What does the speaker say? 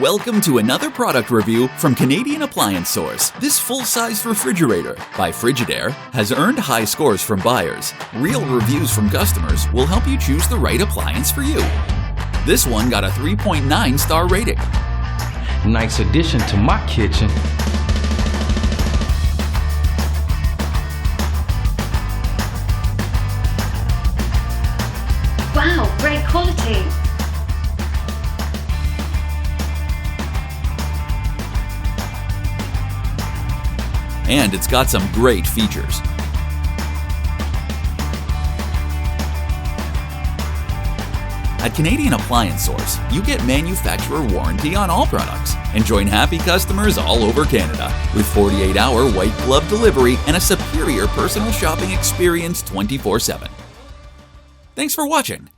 Welcome to another product review from Canadian Appliance Source. This full-size refrigerator by Frigidaire has earned high scores from buyers. Real reviews from customers will help you choose the right appliance for you. This one got a 3.9 star rating. Nice addition to my kitchen. Wow, great quality. And it's got some great features. At Canadian Appliance Source, you get manufacturer warranty on all products and join happy customers all over Canada with 48-hour white glove delivery and a superior personal shopping experience 24/7. Thanks for watching.